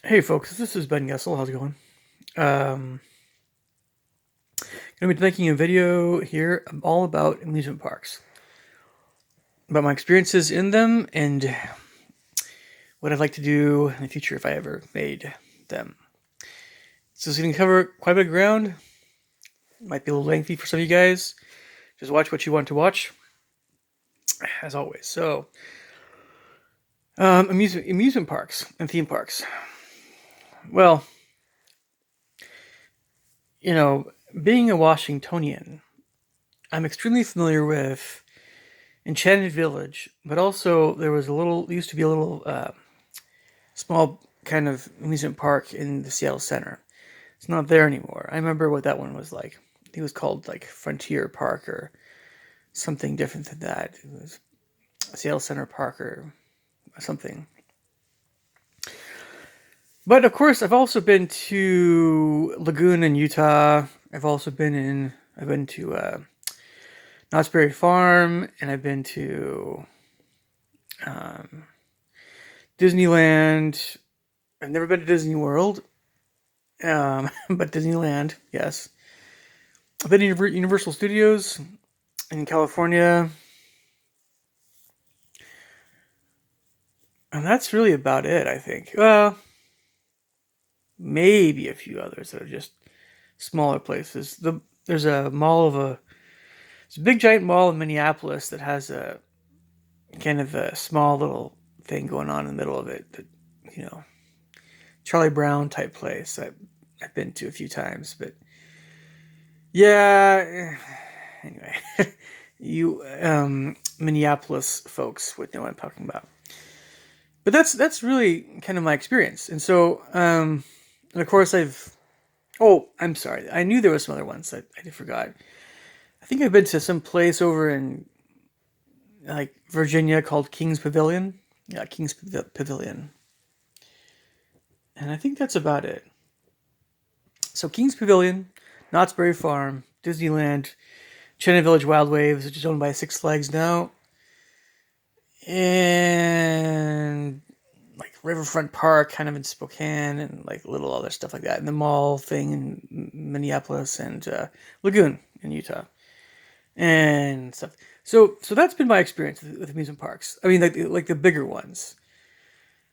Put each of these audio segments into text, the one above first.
Hey folks, this is Ben Gessel. How's it going? Um, gonna be making a video here all about amusement parks, about my experiences in them, and what I'd like to do in the future if I ever made them. So it's gonna cover quite a bit of ground. Might be a little lengthy for some of you guys. Just watch what you want to watch, as always. So, amusement parks and theme parks. Well, you know, being a Washingtonian, I'm extremely familiar with Enchanted Village, but also used to be a little small kind of amusement park in the Seattle Center. It's not there anymore. I remember what that one was like. It was called like Frontier Park or something different than that. It was Seattle Center Park or something. But of course, I've also been to Lagoon in Utah. I've been to Knott's Berry Farm, and I've been to um, Disneyland. I've never been to Disney World, but Disneyland, yes. I've been to Universal Studios in California, and that's really about it, I think. Well, maybe a few others that are just smaller places. There's a mall of a It's a big giant mall in Minneapolis that has a kind of a small little thing going on in the middle of it. That you know, Charlie Brown type place. I've been to a few times, but yeah. Anyway, you Minneapolis folks would know what I'm talking about. But that's really kind of my experience, and so and of course I've. Oh, I'm sorry. I knew there was some other ones. I forgot. I think I've been to some place over in like Virginia called King's Pavilion. Yeah, Pavilion. And I think that's about it. So King's Pavilion, Knott's Berry Farm, Disneyland, China Village Wild Waves, which is owned by Six Flags now, and like Riverfront Park, kind of in Spokane, and like little other stuff like that, and the mall thing in Minneapolis, and Lagoon in Utah, and stuff. So that's been my experience with amusement parks. I mean, like the bigger ones,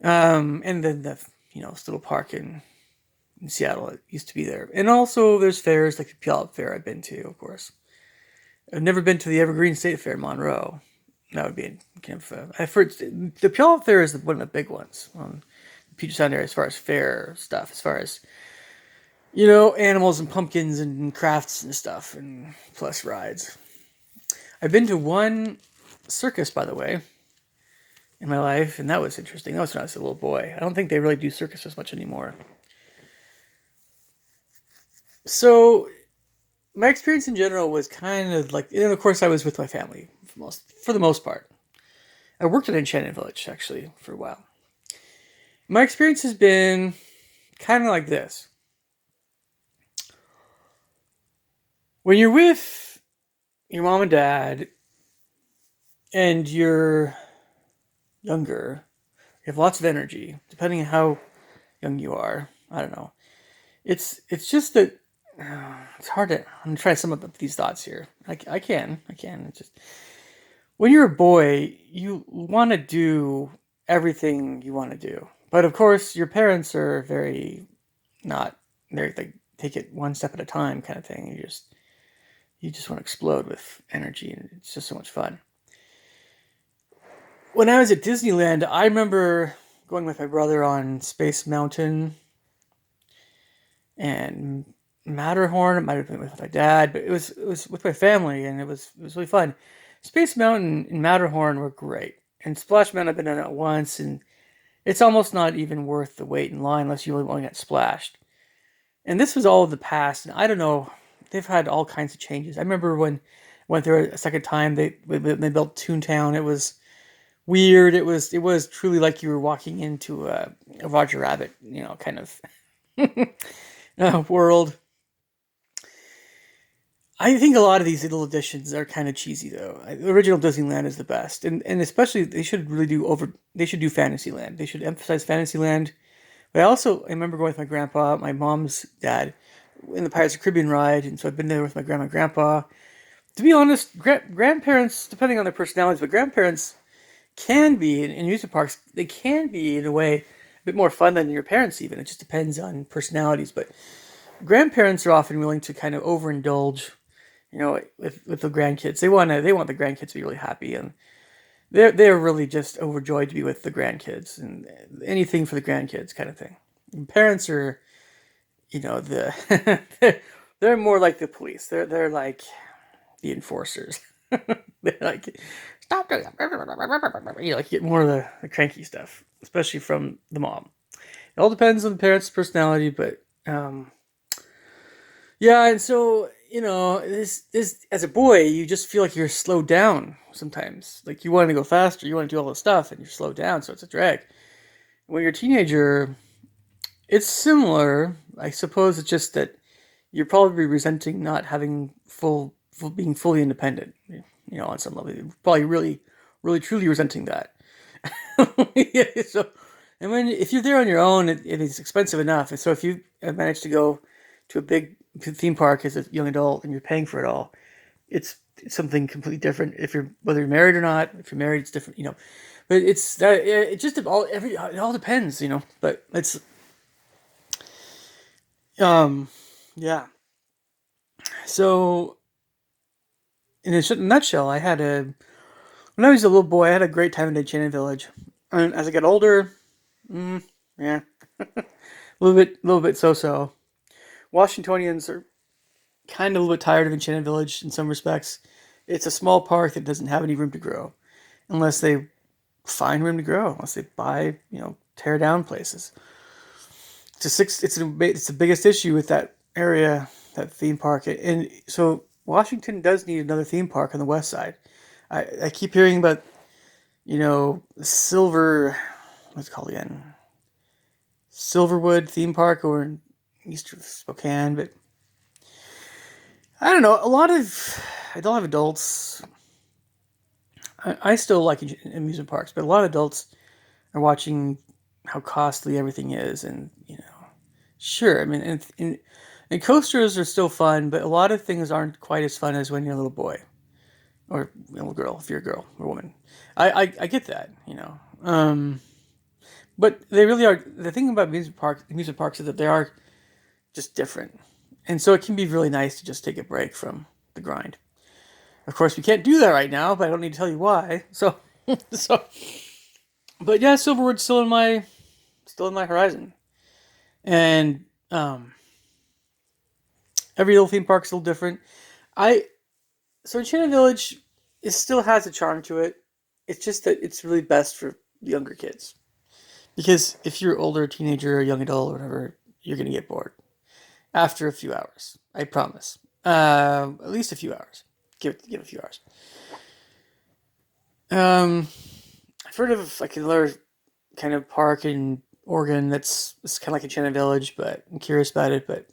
and then the this little park in Seattle. It used to be there, and also there's fairs like the Puyallup Fair. I've been to, of course. I've never been to the Evergreen State Fair in Monroe. That would be kind of. I've heard the Puyallup Fair is one of the big ones on the Puget Sound area as far as fair stuff, as far as animals and pumpkins and crafts and stuff, and plus rides. I've been to one circus, by the way, in my life, and that was interesting. That was when I was a little boy. I don't think they really do circuses much anymore. So my experience in general was kind of like, and of course, I was with my family for the most part. I worked at Enchanted Village actually for a while. My experience has been kind of like this: when you're with your mom and dad, and you're younger, you have lots of energy. Depending on how young you are, I don't know. It's just that it's hard to. I'm gonna try to sum up these thoughts here. I can. It's just when you're a boy, you want to do everything you want to do, but of course, your parents are very not. They take it one step at a time, kind of thing. You just want to explode with energy, and it's just so much fun. When I was at Disneyland, I remember going with my brother on Space Mountain and Matterhorn. It might have been with my dad, but it was with my family, and it was really fun. Space Mountain and Matterhorn were great, and Splash Mountain I've been on it once, and it's almost not even worth the wait in line unless you really want to get splashed. And this was all of the past, and I don't know. They've had all kinds of changes. I remember when I went there a second time. They built Toontown. It was weird. It was truly like you were walking into a Roger Rabbit, kind of world. I think a lot of these little additions are kind of cheesy though. The original Disneyland is the best, and especially they should do Fantasyland. They should emphasize Fantasyland But I remember going with my grandpa, my mom's dad, in the Pirates of the Caribbean ride, and so I've been there with my grandma and grandpa. To be honest, grandparents, depending on their personalities, but grandparents can be in amusement parks. They can be in a way a bit more fun than your parents. Even it just depends on personalities. But grandparents are often willing to kind of overindulge, with the grandkids. They want the grandkids to be really happy, and they're really just overjoyed to be with the grandkids and anything for the grandkids kind of thing. And parents are, they're more like the police. They're like the enforcers. They're like, stop doing that. Like get more of the cranky stuff, especially from the mom. It all depends on the parent's personality, but yeah, and so this as a boy, you just feel like you're slowed down sometimes. Like you want to go faster, you want to do all this stuff, and you're slowed down, so it's a drag. When you're a teenager, it's similar. I suppose it's just that you're probably resenting not having being fully independent. On some level, you're probably really, really, truly resenting that. Yeah, so, and if you're there on your own, it is expensive enough. And so if you manage to go to a big theme park as a young adult and you're paying for it all, it's something completely different. Whether you're married or not, if you're married, it's different. But it's that it just it all depends. But it's yeah. So in a nutshell, when I was a little boy, I had a great time in Enchanted Village. And as I got older, yeah, little bit so. Washingtonians are kind of a little bit tired of Enchanted Village in some respects. It's a small park that doesn't have any room to grow, unless they find room to grow, unless they buy, tear down places. It's the biggest issue with that area, that theme park, and so Washington does need another theme park on the west side. I keep hearing about, Silver, what's it called again? Silverwood theme park over in east of Spokane, but I don't know. I don't have adults. I still like amusement parks, but a lot of adults are watching how costly everything is, and sure. I mean, and coasters are still fun, but a lot of things aren't quite as fun as when you're a little boy or a little girl, if you're a girl or a woman. I get that, but they really are. The thing about amusement parks is that they are just different, and so it can be really nice to just take a break from the grind. Of course, we can't do that right now, but I don't need to tell you why. So, so, but yeah, Silverwood's still in my horizon, and every little theme park's a little different. I So Enchanted Village, it still has a charm to it. It's just that it's really best for younger kids. Because if you're older, teenager, or young adult, or whatever, you're gonna get bored after a few hours. I promise. At least a few hours. Give a few hours. Um, I've heard of like another kind of park in Oregon it's kind of like Enchanted Village, but I'm curious about it. But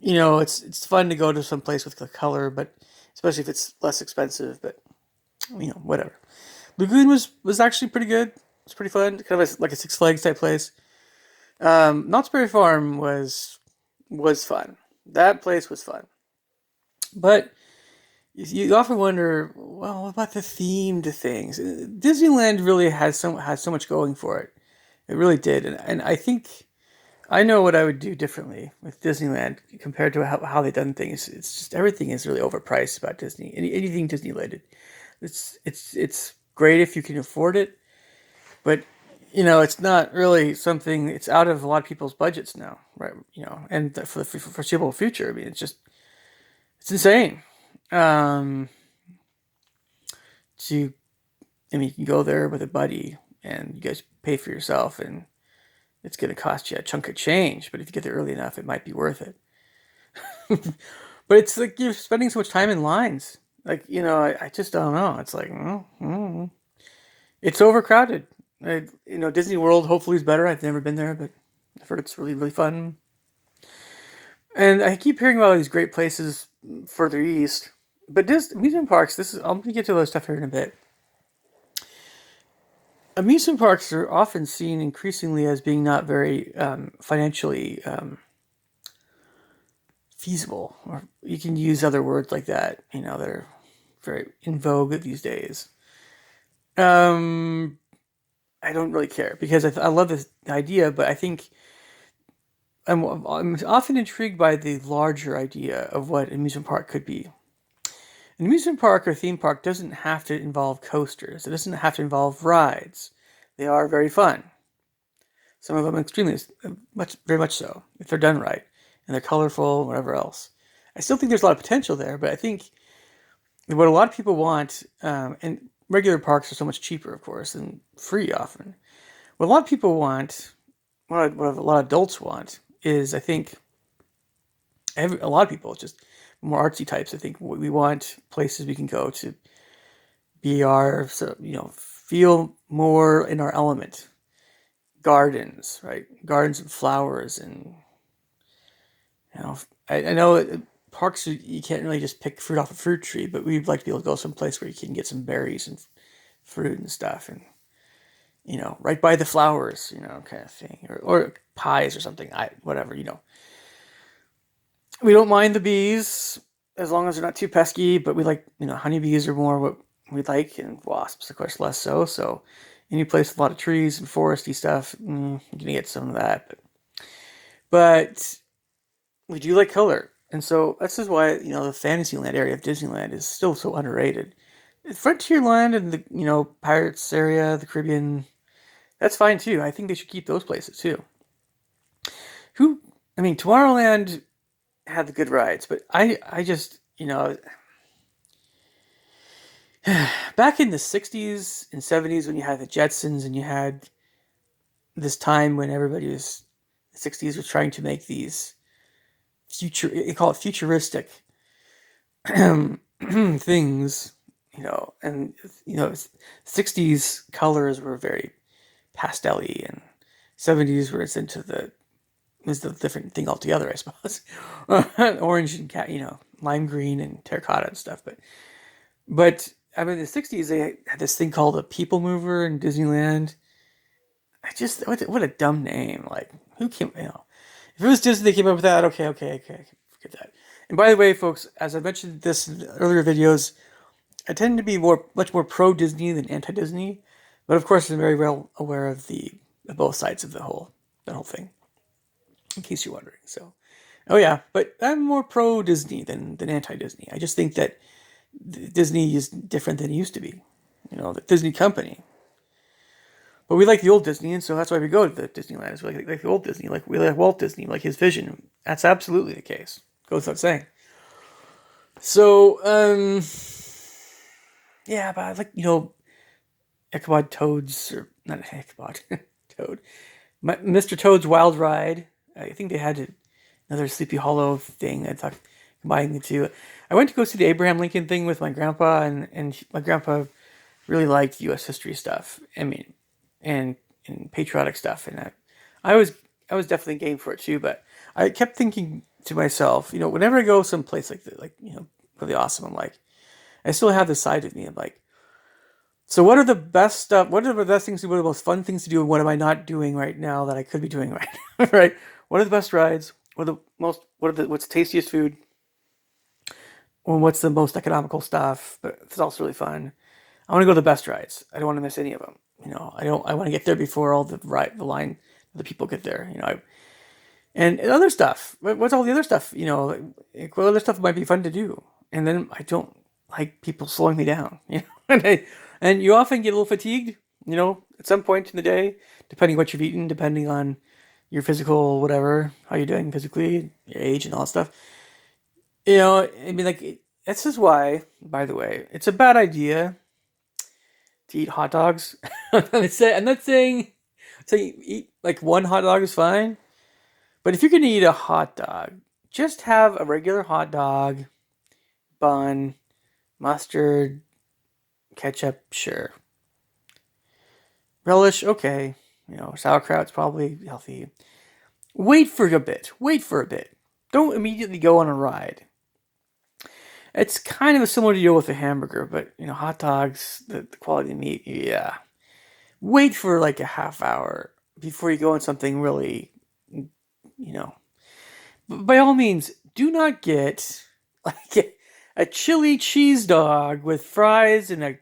it's fun to go to some place with the color, but especially if it's less expensive. But whatever. Lagoon was actually pretty good. It's pretty fun, kind of like a Six Flags type place. Knott's Berry Farm was fun. That place was fun, but you often wonder, well, what about the themed things? Disneyland really has so much going for it. It really did, and I think I know what I would do differently with Disneyland compared to how they've done things. It's just everything is really overpriced about Disney. Anything Disney related. It's great if you can afford it, but it's not really something. It's out of a lot of people's budgets now, right? And for the foreseeable future, I mean, it's insane. Um, to I mean, you can go there with a buddy, and you guys pay for yourself, and it's going to cost you a chunk of change. But if you get there early enough, it might be worth it. But it's like you're spending so much time in lines. Like I just don't know. It's like it's overcrowded. Disney World hopefully is better. I've never been there, but I've heard it's really really fun. And I keep hearing about all these great places further east. But amusement parks. I'm gonna get to those stuff here in a bit. Amusement parks are often seen increasingly as being not very financially feasible, or you can use other words like that, that are very in vogue these days. Um, I don't really care because I love this idea, but I think I'm often intrigued by the larger idea of what an amusement park could be. An amusement park or theme park doesn't have to involve coasters. It doesn't have to involve rides. They are very fun. Some of them extremely very much so if they're done right and they're colorful, whatever else. I still think there's a lot of potential there, but I think what a lot of people want, and regular parks are so much cheaper, of course, and free often. What a lot of people want, what a lot of adults want, is I think a lot of people, just more artsy types. I think we want places we can go to be our, so feel more in our element. Gardens, right? Gardens and flowers, and I know parks you can't really just pick fruit off a fruit tree, but we'd like to be able to go someplace where you can get some berries and fruit and stuff, and right by the flowers, kind of thing, or pies or something. Whatever. We don't mind the bees as long as they're not too pesky, but we like, honeybees are more what we like, and wasps, of course, less so. So, any place with a lot of trees and foresty stuff, you're gonna get some of that. But we do like color, and so this is why the Fantasyland area of Disneyland is still so underrated. Frontierland and the Pirates area, the Caribbean, that's fine too. I think they should keep those places too. Who, I mean, Tomorrowland had the good rides, but I just back in the '60s and '70s when you had the Jetsons and you had this time when everybody was the '60s was trying to make these they call it futuristic things, and '60s colors were very pastel-y, and '70s were into the is the different thing altogether, I suppose. Orange and lime green and terracotta and stuff. But I mean, in the '60s they had this thing called a People Mover in Disneyland. I just what a dumb name. Like who came? If it was Disney, they came up with that. Okay, forget that. And by the way, folks, as I mentioned this in earlier videos, I tend to be much more pro Disney than anti Disney. But of course, I'm very well aware of of both sides of that whole thing. In case you're wondering, so. Oh yeah, but I'm more pro Disney than anti Disney. I just think that Disney is different than it used to be. The Disney company. But we like the old Disney, and so that's why we go to the Disneyland. Is like the old Disney, like we like Walt Disney, like his vision. That's absolutely the case. Goes without saying. So, yeah, but I like Ichabod Toad's, or not Ichabod Toad, Mr. Toad's Wild Ride. I think they had another Sleepy Hollow thing. I thought combining the two. I went to go see the Abraham Lincoln thing with my grandpa, and my grandpa really liked U.S. history stuff. I mean, and patriotic stuff, and I was I was definitely game for it too. But I kept thinking to myself, whenever I go someplace like that, like really awesome, I'm like, I still have this side of me. I'm like, so what are the best stuff? What are the best things to do? What are the most fun things to do? And what am I not doing right now that I could be doing right now? Right? What are the best rides? What's the tastiest food? Or what's the most economical stuff? But it's also really fun. I want to go to the best rides. I don't want to miss any of them. I want to get there before all the line, the people get there. And other stuff. What's all the other stuff? What other stuff might be fun to do? And then I don't like people slowing me down. And you often get a little fatigued. At some point in the day, depending what you've eaten, depending on your physical whatever, how you're doing physically, your age, and all that stuff. I mean, like this is why, by the way, it's a bad idea to eat hot dogs. I'm not saying eat like one hot dog is fine. But if you're going to eat a hot dog, just have a regular hot dog, bun, mustard, ketchup, sure. Relish, okay. Sauerkraut's probably healthy. Wait for a bit. Wait for a bit. Don't immediately go on a ride. It's kind of a similar deal with a hamburger, but hot dogs, the quality of the meat, yeah. wait for like a half hour before you go on something really, you know. By all means, do not get like a chili cheese dog with fries and a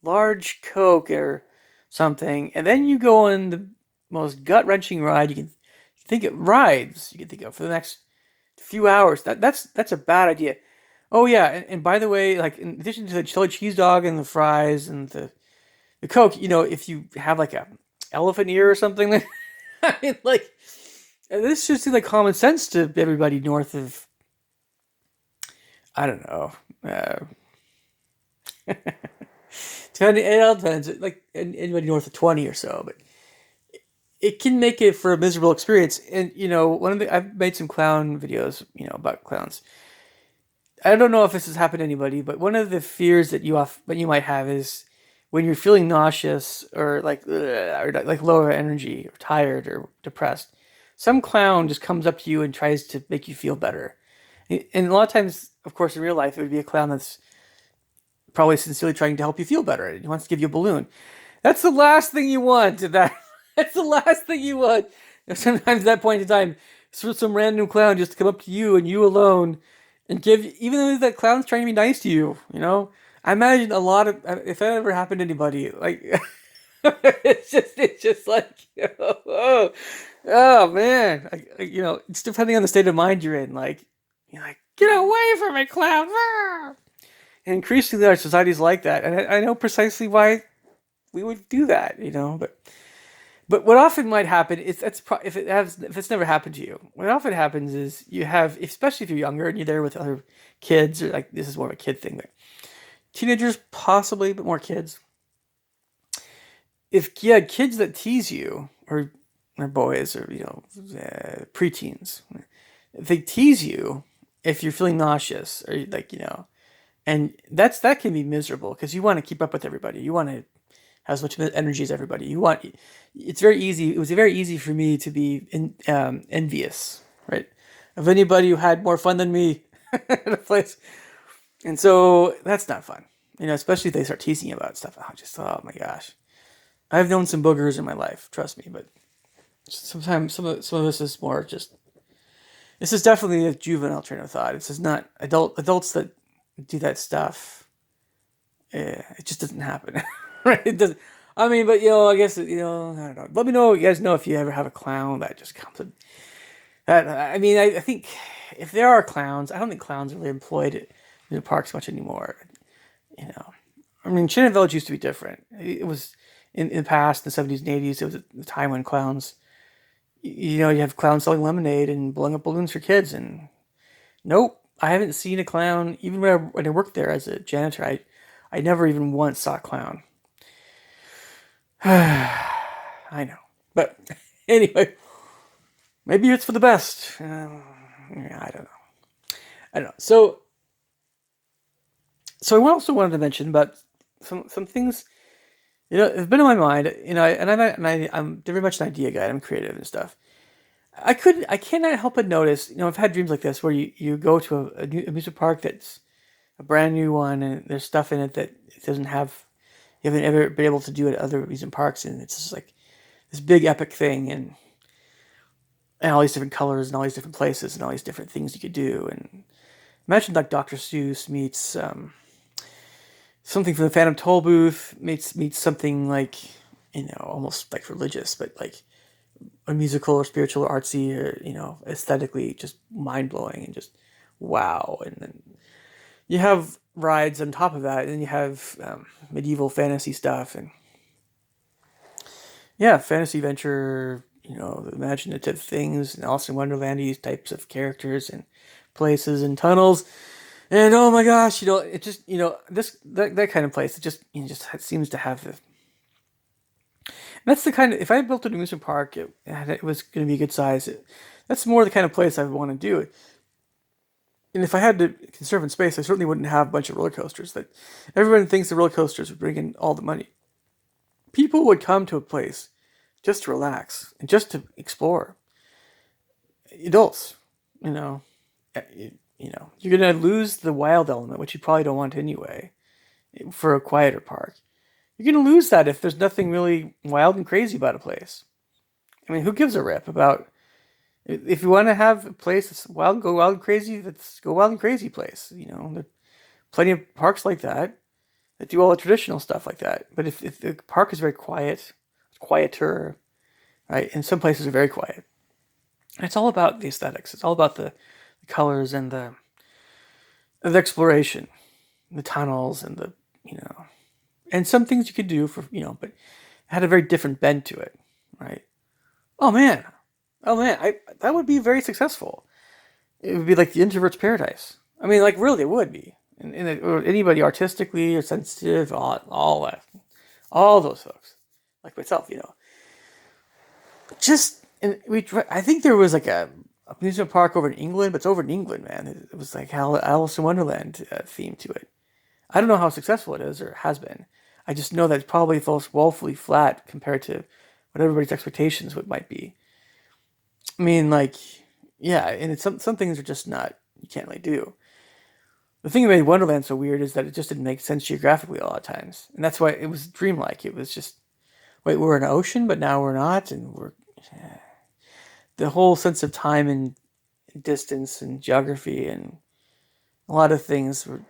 large Coke or something, and then you go on the most gut wrenching ride you can think of, rides you can think of for the next few hours. That's a bad idea. Oh yeah, and by the way, like in addition to the chili cheese dog and the fries and the Coke, if you have like a elephant ear or something, I mean, like this should seem like common sense to everybody north of, I don't know. Uh, it all depends. Like anybody north of 20 or so, but it can make it for a miserable experience. And I've made some clown videos, about clowns. I don't know if this has happened to anybody, but one of the fears that you might have is when you're feeling nauseous or like lower energy or tired or depressed. Some clown just comes up to you and tries to make you feel better. And a lot of times, of course, in real life, it would be a clown that's probably sincerely trying to help you feel better. He wants to give you a balloon. That's the last thing you want. That's the last thing you want. Sometimes at that point in time, some random clown just to come up to you and you alone and give, even though that clown's trying to be nice to you. I imagine a lot of, if that ever happened to anybody, like it's just like, oh man, it's depending on the state of mind you're in. Like you're like, get away from me, clown. And increasingly, our society's like that, and I know precisely why we would do that. But what often might happen is if it's never happened to you, what often happens is you have, especially if you're younger and you're there with other kids, or like this is more of a kid thing, but teenagers possibly, but more kids. If you had kids that tease you, or boys, or preteens, if they tease you, if you're feeling nauseous, or and that can be miserable because you want to keep up with everybody. You want to have as much energy as everybody. It's very easy. It was very easy for me to be envious, right, of anybody who had more fun than me in a place. And so that's not fun, especially if they start teasing you about stuff. Oh my gosh. I've known some boogers in my life, trust me, but sometimes some of this is more just, this is definitely a juvenile train of thought. This is not adults that do that stuff. It just doesn't happen, right? It doesn't. I mean, but I guess I don't know. Let me know. You guys know if you ever have a clown that just comes. I mean, I think if there are clowns, I don't think clowns are really employed in the parks much anymore. I mean, China Village used to be different. It was in the past, in the 70s and 80s. It was a time when clowns, you have clowns selling lemonade and blowing up balloons for kids, and nope. I haven't seen a clown, even when I worked there as a janitor. I never even once saw a clown. I know. But anyway, maybe it's for the best. I don't know. I don't know. So I also wanted to mention about some things, have been in my mind, I'm very much an idea guy. I'm creative and stuff. I cannot help but notice, I've had dreams like this where you go to a new amusement park that's a brand new one, and there's stuff in it that it doesn't have, you haven't ever been able to do at other amusement parks, and it's just like this big epic thing, and all these different colors and all these different places and all these different things you could do. And imagine like Dr. Seuss meets something from the Phantom Toll Booth, meets something like, almost like religious, but like a musical or spiritual or artsy or, aesthetically just mind blowing and just wow. And then you have rides on top of that, and then you have medieval fantasy stuff, and yeah, fantasy adventure, imaginative things, and Alice in Wonderland types of characters and places and tunnels. And oh my gosh, it just, this that kind of place, it just seems to have the. That's the kind of, if I built an amusement park, it was going to be a good size. That's more the kind of place I would want to do. And if I had to conserve in space, I certainly wouldn't have a bunch of roller coasters. That everyone thinks the roller coasters would bring in all the money. People would come to a place just to relax and just to explore. Adults, you're gonna lose the wild element, which you probably don't want anyway, for a quieter park. You're going to lose that if there's nothing really wild and crazy about a place. I mean, who gives a rip about if you want to have a place that's wild, go wild and crazy. Let's go wild and crazy place. There are plenty of parks like that do all the traditional stuff like that. But if the park is very quiet, quieter, right? And some places are very quiet. And it's all about the aesthetics. It's all about the colors and the exploration, the tunnels and and some things you could do for but it had a very different bend to it, right? Oh man, that would be very successful. It would be like the introvert's paradise. I mean, like really, it would be. Or anybody artistically or sensitive, all that, all those folks, like myself, just and I think there was like a amusement park over in England, but it's over in England, man. It was like Alice in Wonderland theme to it. I don't know how successful it is or has been. I just know that it probably falls woefully flat compared to what everybody's expectations might be. I mean, like, yeah, and some things are just not you can't really do. The thing that made Wonderland so weird is that it just didn't make sense geographically a lot of times, and that's why it was dreamlike. It was just wait, we're in an ocean, but now we're not, and we're the whole sense of time and distance and geography and a lot of things were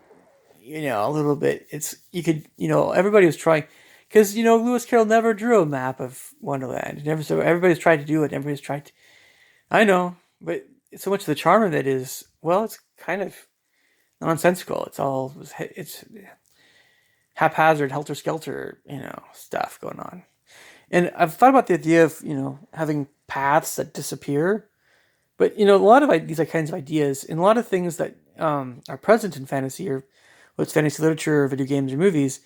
a little bit. It's you could everybody was trying because Lewis Carroll never drew a map of Wonderland. Never so everybody's tried to do it. Everybody's tried to. I know, but so much of the charm of it is it's kind of nonsensical. It's haphazard, helter skelter, stuff going on. And I've thought about the idea of having paths that disappear, but a lot of these kinds of ideas and a lot of things that are present in fantasy or what's fantasy literature, or video games, or movies,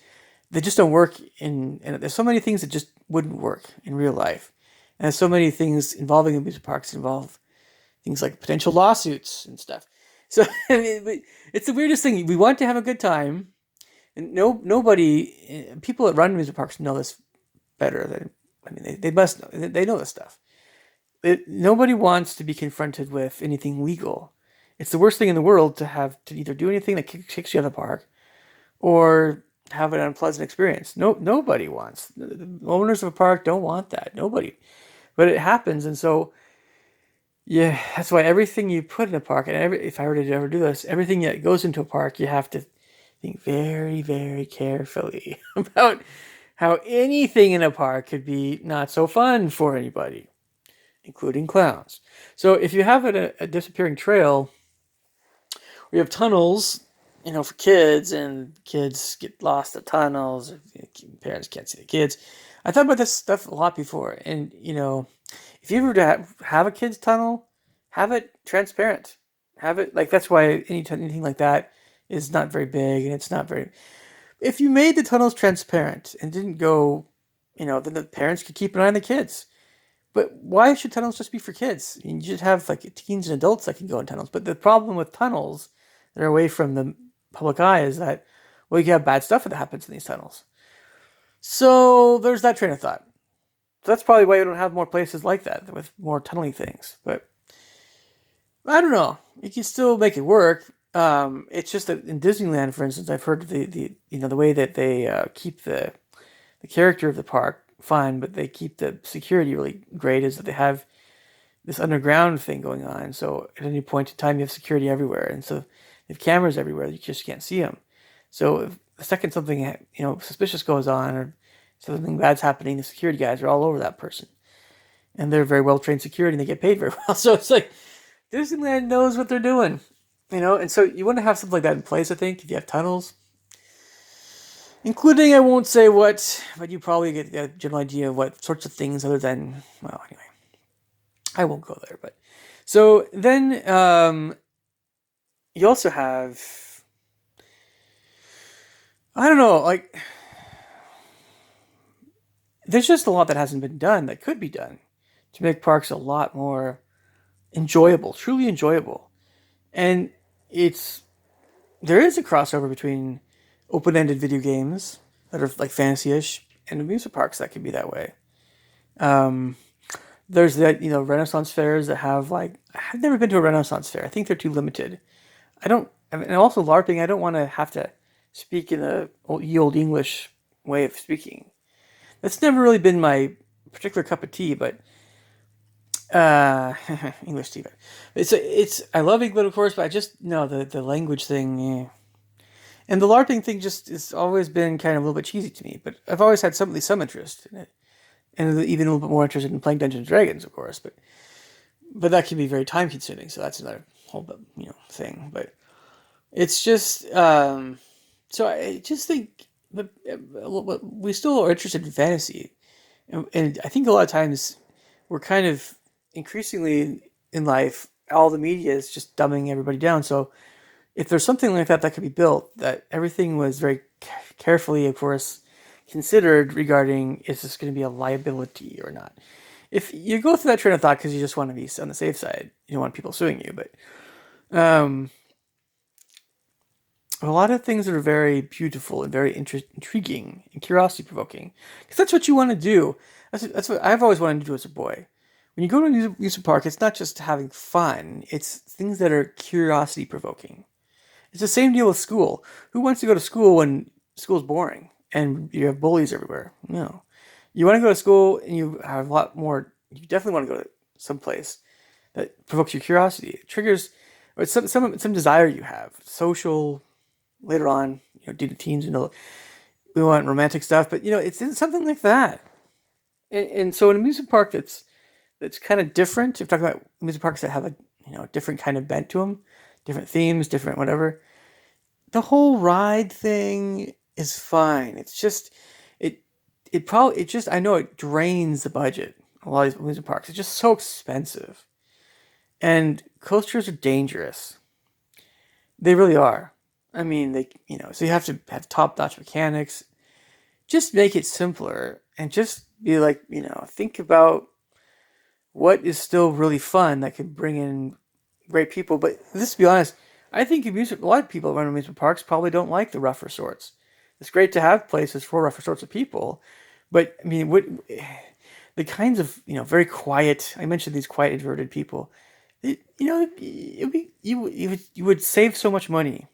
they just don't work and there's so many things that just wouldn't work in real life, and there's so many things involving amusement parks involve things like potential lawsuits and stuff. So I mean, it's the weirdest thing. We want to have a good time, and nobody, people that run amusement parks know this better than. I mean, they must know. They know this stuff. Nobody wants to be confronted with anything legal. It's the worst thing in the world to have to either do anything that kicks you out of the park, or have an unpleasant experience. Nobody wants. The owners of a park don't want that. Nobody. But it happens, and so yeah, that's why everything you put in a park, and if I were to ever do this, everything that goes into a park, you have to think very, very carefully about how anything in a park could be not so fun for anybody, including clowns. So if you have a disappearing trail, where you have tunnels, for kids, and kids get lost in tunnels, or parents can't see the kids. I thought about this stuff a lot before, and if you ever have a kid's tunnel, have it transparent. Have it that's why anything like that is not very big, and it's not very. If you made the tunnels transparent and didn't go, then the parents could keep an eye on the kids. But why should tunnels just be for kids? You should have teens and adults that can go in tunnels. But the problem with tunnels that are away from the public eye is that, you can have bad stuff that happens in these tunnels. So there's that train of thought. So that's probably why we don't have more places like that with more tunneling things. But I don't know. You can still make it work. It's just that in Disneyland, for instance, I've heard the way that they keep the character of the park fine, but they keep the security really great, is that they have this underground thing going on. So at any point in time, you have security everywhere, and so they have cameras everywhere. You just can't see them. So if the second something suspicious goes on or something bad's happening, the security guys are all over that person, and they're very well trained security, and they get paid very well. So it's like Disneyland knows what they're doing. And so you want to have something like that in place, I think, if you have tunnels. Including, I won't say what, but you probably get a general idea of what sorts of things other than, anyway. I won't go there, but. So then, you also have, I don't know, there's just a lot that hasn't been done that could be done to make parks a lot more enjoyable, truly enjoyable. And there is a crossover between open-ended video games that are fantasy-ish and amusement parks that can be that way. There's that, Renaissance fairs that have I've never been to a Renaissance fair. I think they're too limited. And also LARPing, I don't want to have to speak in the old English way of speaking. That's never really been my particular cup of tea, but uh, English tea. But it's I love England, of course, but I just no the language thing. And the LARPing thing just has always been kind of a little bit cheesy to me, but I've always had some interest in it, and even a little bit more interested in playing Dungeons and Dragons, of course. But that can be very time consuming, so that's another whole thing. But it's just so I just think that we still are interested in fantasy, and I think a lot of times we're kind of increasingly in life, all the media is just dumbing everybody down. So if there's something like that that could be built, that everything was very carefully, of course, considered regarding is this going to be a liability or not. If you go through that train of thought because you just want to be on the safe side, you don't want people suing you, but um, a lot of things that are very beautiful and very intriguing and curiosity provoking, because that's what you want to do. That's what I've always wanted to do as a boy. When you go to an amusement park, it's not just having fun; it's things that are curiosity provoking. It's the same deal with school. Who wants to go to school when school's boring and you have bullies everywhere? No. You want to go to school and you have a lot more. You definitely want to go to some place that provokes your curiosity. It triggers or some desire you have, social. Later on, due to teens, we want romantic stuff, but it's something like that. And so an amusement park that's kind of different. If we're talking about amusement parks that have a different kind of bent to them, different themes, different whatever. The whole ride thing is fine. It's just it just I know it drains the budget. A lot of these amusement parks. It's just so expensive. And coasters are dangerous. They really are. I mean, so you have to have top-notch mechanics. Just make it simpler and just be like, think about what is still really fun that could bring in great people. But let's be honest, I think a lot of people around amusement parks probably don't like the rough resorts. It's great to have places for rough resorts of people, but I mean, the kinds of very quiet. I mentioned these quiet introverted people. You would save so much money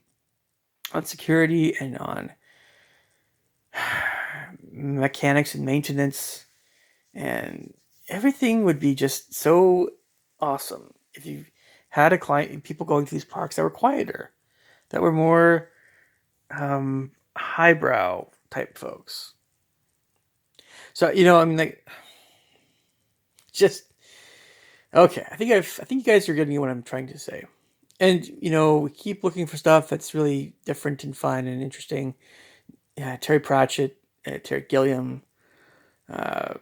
on security and on mechanics and maintenance, and everything would be just so awesome if you had a client people going to these parks that were quieter, that were more highbrow type folks. So I mean, like, just okay. I think you guys are getting what I'm trying to say, and we keep looking for stuff that's really different and fun and interesting. Yeah, Terry Pratchett, Terry Gilliam, uh,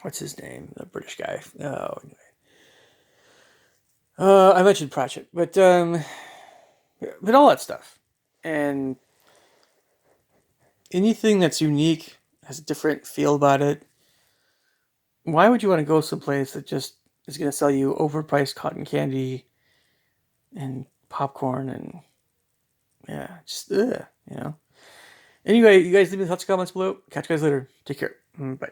what's his name? The British guy. Oh, anyway. I mentioned Pratchett, but all that stuff, and anything that's unique has a different feel about it. Why would you want to go someplace that just is going to sell you overpriced cotton candy and popcorn and yeah, just Anyway, you guys leave me thoughts, comments below. Catch you guys later. Take care. Bye.